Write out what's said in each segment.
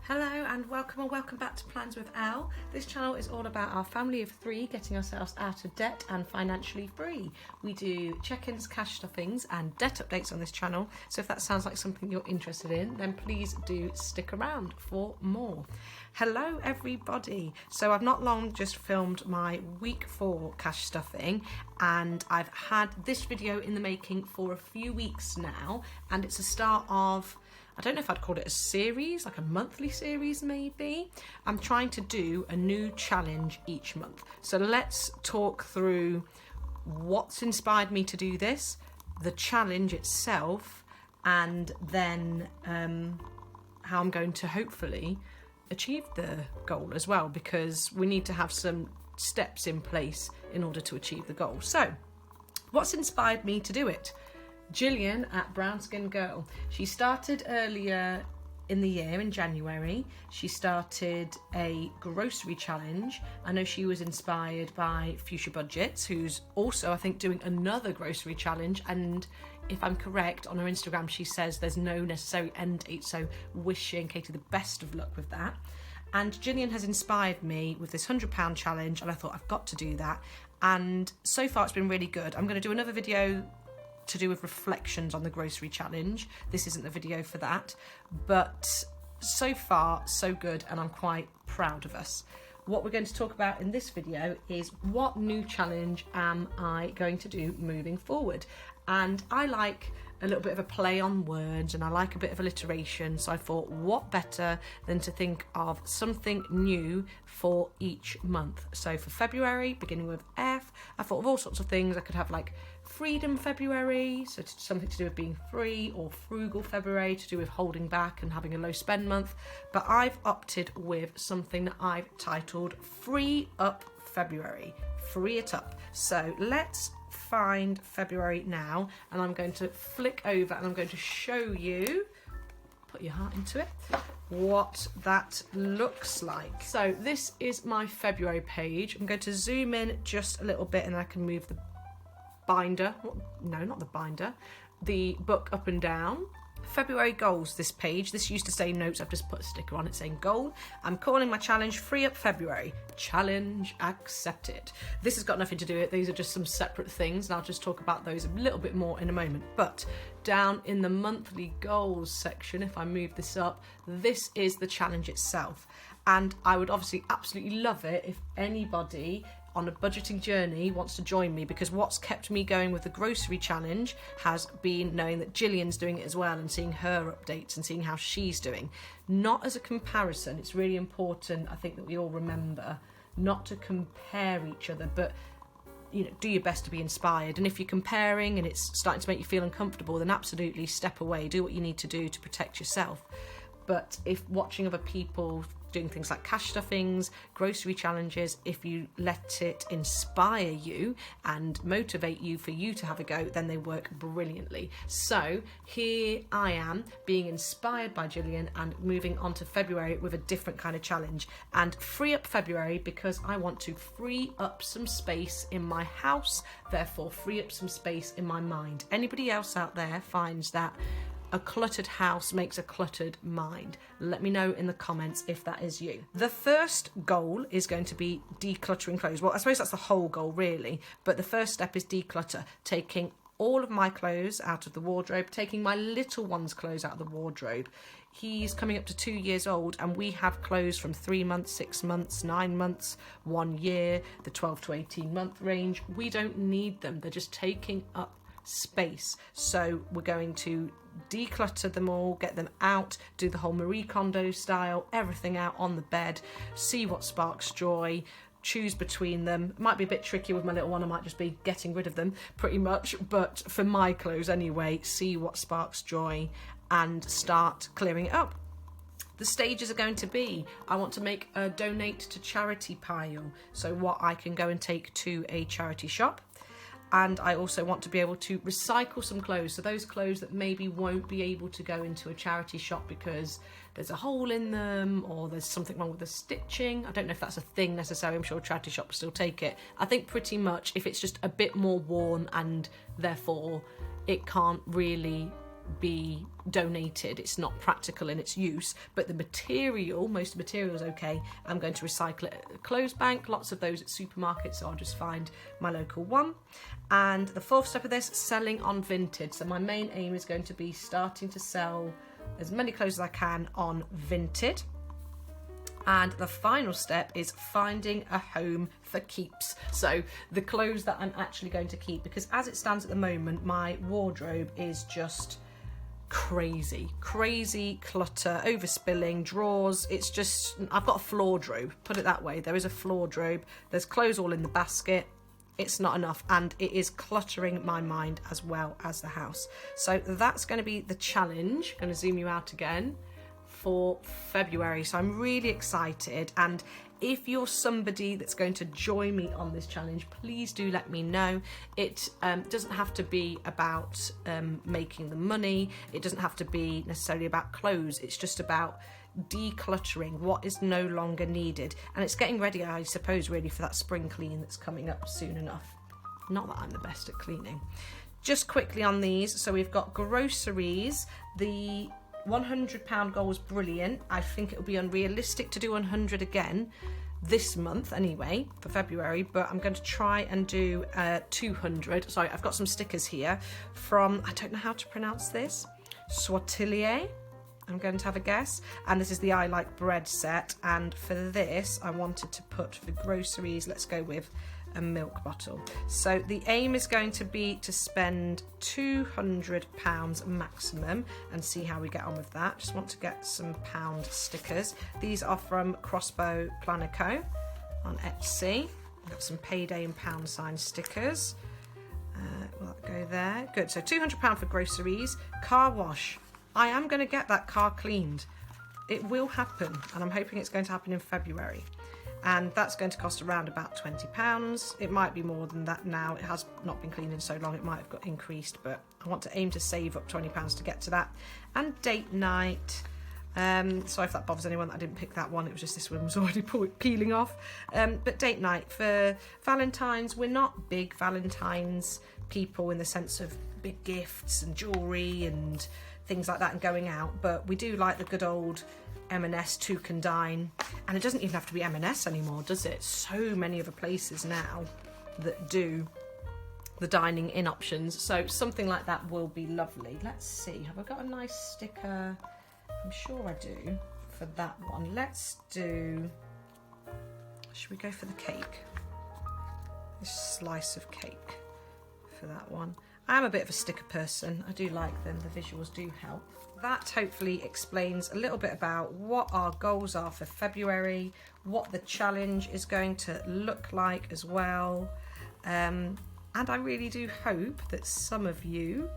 Hello and welcome back to Plans with Al. This channel is all about our family of three getting ourselves out of debt and financially free. We do check-ins, cash stuffings and debt updates on this channel, so if that sounds like something you're interested in, then please do stick around for more. Hello everybody. So I've not long just filmed my week 4 cash stuffing, and I've had this video in the making for a few weeks now, and it's a start of, I don't know if I'd call it a series, like a monthly series maybe. I'm trying to do a new challenge each month. So let's talk through what's inspired me to do this, the challenge itself, and then how I'm going to hopefully achieve the goal as well, because we need to have some steps in place in order to achieve the goal. So what's inspired me to do it? Gillian at Brown Skin Girl. She started earlier in the year, in January. She started a grocery challenge. I know she was inspired by Fuchsia Budgets, who's also, I think, doing another grocery challenge. And if I'm correct, on her Instagram, she says there's no necessary end date. So wishing Katie the best of luck with that. And Gillian has inspired me with this £100 challenge, and I thought I've got to do that. And so far it's been really good. I'm going to do another video to do with reflections on the grocery challenge. This isn't the video for that, but so far so good, and I'm quite proud of us. What we're going to talk about in this video is what new challenge am I going to do moving forward. And I like a little bit of a play on words, and I like a bit of alliteration, so I thought what better than to think of something new for each month. So for February, beginning with F, I thought of all sorts of things. I could have like Freedom February, so something to do with being free, or Frugal February, to do with holding back and having a low spend month. But I've opted with something that I've titled Free Up February. Free it up. So let's find February now, and I'm going to flick over and I'm going to show you, put your heart into it, what that looks like. So this is my February page. I'm going to zoom in just a little bit, and I can move the binder, no, not the binder, the book up and down. February goals, this page. This used to say notes. I've just put a sticker on it saying goal. I'm calling my challenge Free Up February. Challenge accepted. This has got nothing to do with it. These are just some separate things, and I'll just talk about those a little bit more in a moment. But down in the monthly goals section, if I move this up, this is the challenge itself. And I would obviously absolutely love it if anybody on a budgeting journey wants to join me, because what's kept me going with the grocery challenge has been knowing that Gillian's doing it as well, and seeing her updates and seeing how she's doing. Not as a comparison. It's really important, I think, that we all remember not to compare each other, but do your best to be inspired. And if you're comparing and it's starting to make you feel uncomfortable, then absolutely step away, do what you need to do to protect yourself. But if watching other people doing things like cash stuffings, grocery challenges, if you let it inspire you and motivate you for you to have a go, then they work brilliantly. So here I am, being inspired by Gillian and moving on to February with a different kind of challenge. And Free Up February, because I want to free up some space in my house, therefore free up some space in my mind. Anybody else out there finds that a cluttered house makes a cluttered mind? Let me know in the comments if that is you. The first goal is going to be decluttering clothes. Well, I suppose that's the whole goal really, but the first step is declutter, taking all of my clothes out of the wardrobe, taking my little one's clothes out of the wardrobe. He's coming up to 2 years old, and we have clothes from 3 months, 6 months, 9 months, 1 year, the 12 to 18 month range. We don't need them. They're just taking up space. So we're going to declutter them all, get them out, do the whole Marie Kondo style, everything out on the bed, see what sparks joy, choose between them. It might be a bit tricky with my little one, I might just be getting rid of them pretty much, but for my clothes anyway, see what sparks joy and start clearing it up. The stages are going to be, I want to make a donate to charity pile, so what I can go and take to a charity shop. And I also want to be able to recycle some clothes, so those clothes that maybe won't be able to go into a charity shop because there's a hole in them or there's something wrong with the stitching. I don't know if that's a thing necessarily. I'm sure charity shops still take it. I think pretty much if it's just a bit more worn and therefore it can't really be donated. It's not practical in its use, but the material, most of the material is okay. I'm going to recycle it at a clothes bank, lots of those at supermarkets, so I'll just find my local one. And the fourth step of this, selling on Vinted. So my main aim is going to be starting to sell as many clothes as I can on Vinted. And the final step is finding a home for keeps. So the clothes that I'm actually going to keep, because as it stands at the moment, my wardrobe is just crazy clutter, overspilling, drawers. It's just, I've got a floordrobe, put it that way. There is a floordrobe. There's clothes all in the basket. It's not enough, and it is cluttering my mind as well as the house. So that's going to be the challenge. I'm going to zoom you out again for February. So I'm really excited, and if you're somebody that's going to join me on this challenge, please do let me know. It doesn't have to be about making the money. It doesn't have to be necessarily about clothes. It's just about decluttering what is no longer needed, and it's getting ready, I suppose, really for that spring clean that's coming up soon enough. Not that I'm the best at cleaning. Just quickly on these, so we've got groceries. The £100 goal was brilliant. I think it will be unrealistic to do 100 again this month anyway for February, but I'm going to try and do 200. Sorry, I've got some stickers here from, I don't know how to pronounce this, Swatilier, I'm going to have a guess, and this is the I Like Bread set. And for this I wanted to put, for groceries, let's go with a milk bottle. So the aim is going to be to spend £200 maximum and see how we get on with that. Just want to get some pound stickers. These are from Crossbow Planner Co on Etsy. Got some payday and pound sign stickers. Will that go there? Good. So £200 for groceries. Car wash. I am going to get that car cleaned. It will happen, and I'm hoping it's going to happen in February. And that's going to cost around about £20. It might be more than that now. It has not been cleaned in so long, it might have got increased, but I want to aim to save up £20 to get to that. And date night. Sorry if that bothers anyone that I didn't pick that one. It was just this one was already peeling off. But date night for Valentine's. We're not big Valentine's people in the sense of big gifts and jewellery and things like that and going out, but we do like the good old M&S two can dine, and it doesn't even have to be M&S anymore, does it? So many other places now that do the dining in options, so something like that will be lovely. Let's see, have I got a nice sticker? I'm sure I do for that one. Let's do, should we go for the cake? This slice of cake for that one. I am a bit of a sticker person. I do like them. The visuals do help. That hopefully explains a little bit about what our goals are for February, what the challenge is going to look like as well. And I really do hope that some of you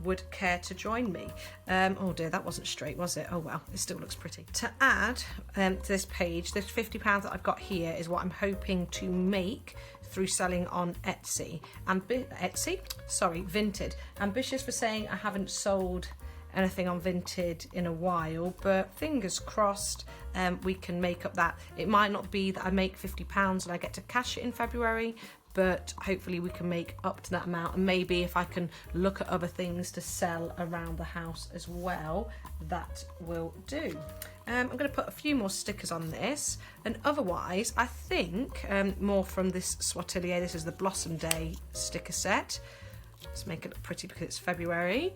would care to join me. Oh dear, that wasn't straight, was it? Oh well, it still looks pretty. To add to this page, this £50 that I've got here is what I'm hoping to make through selling on Etsy. Vinted. Ambitious for saying I haven't sold anything on Vinted in a while, but fingers crossed we can make up that. It might not be that I make £50 and I get to cash it in February, but hopefully we can make up to that amount, and maybe if I can look at other things to sell around the house as well, that will do. I'm going to put a few more stickers on this, and otherwise I think more from this Swatilier. This is the Blossom Day sticker set. Let's make it look pretty because it's February.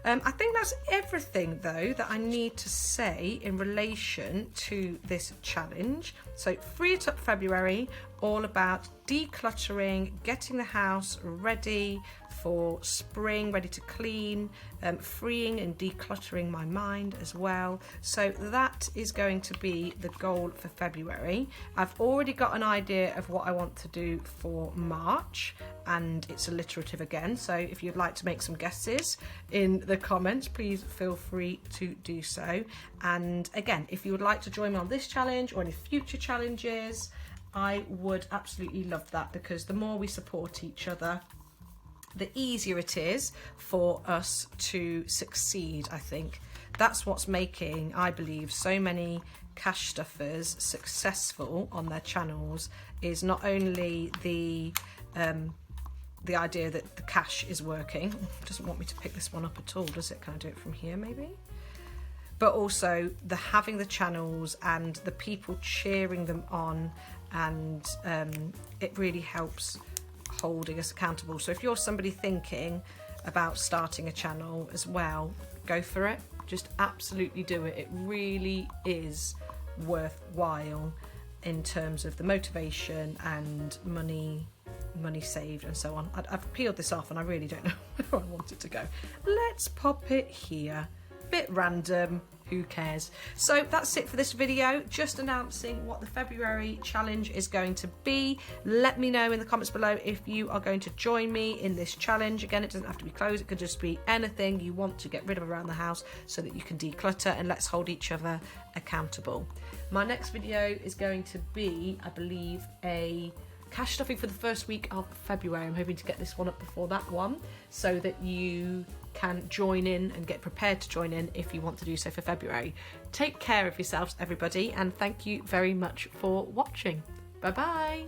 I think that's everything though that I need to say in relation to this challenge. So Free It Up February, all about decluttering, getting the house ready for spring, ready to clean, freeing and decluttering my mind as well. So that is going to be the goal for February. I've already got an idea of what I want to do for March, and it's alliterative again, so if you'd like to make some guesses in the comments, please feel free to do so. And again, if you would like to join me on this challenge or any future challenges, I would absolutely love that, because the more we support each other, the easier it is for us to succeed. I think that's what's making, I believe, so many cash stuffers successful on their channels, is not only the the idea that the cash is working. It doesn't want me to pick this one up at all, does it? Can I do it from here maybe? But also the having the channels and the people cheering them on, and it really helps holding us accountable. So if you're somebody thinking about starting a channel as well, go for it. Just absolutely do it. It really is worthwhile in terms of the motivation and money saved and so on. I've peeled this off and I really don't know where I want it to go. Let's pop it here. Bit random, who cares? So that's it for this video, just announcing what the February challenge is going to be. Let me know in the comments below if you are going to join me in this challenge. Again, it doesn't have to be clothes, it could just be anything you want to get rid of around the house so that you can declutter, and let's hold each other accountable. My next video is going to be, I believe, a cash stuffing for the first week of February. I'm hoping to get this one up before that one so that you can join in and get prepared to join in if you want to do so for February. Take care of yourselves, everybody, and thank you very much for watching. Bye bye.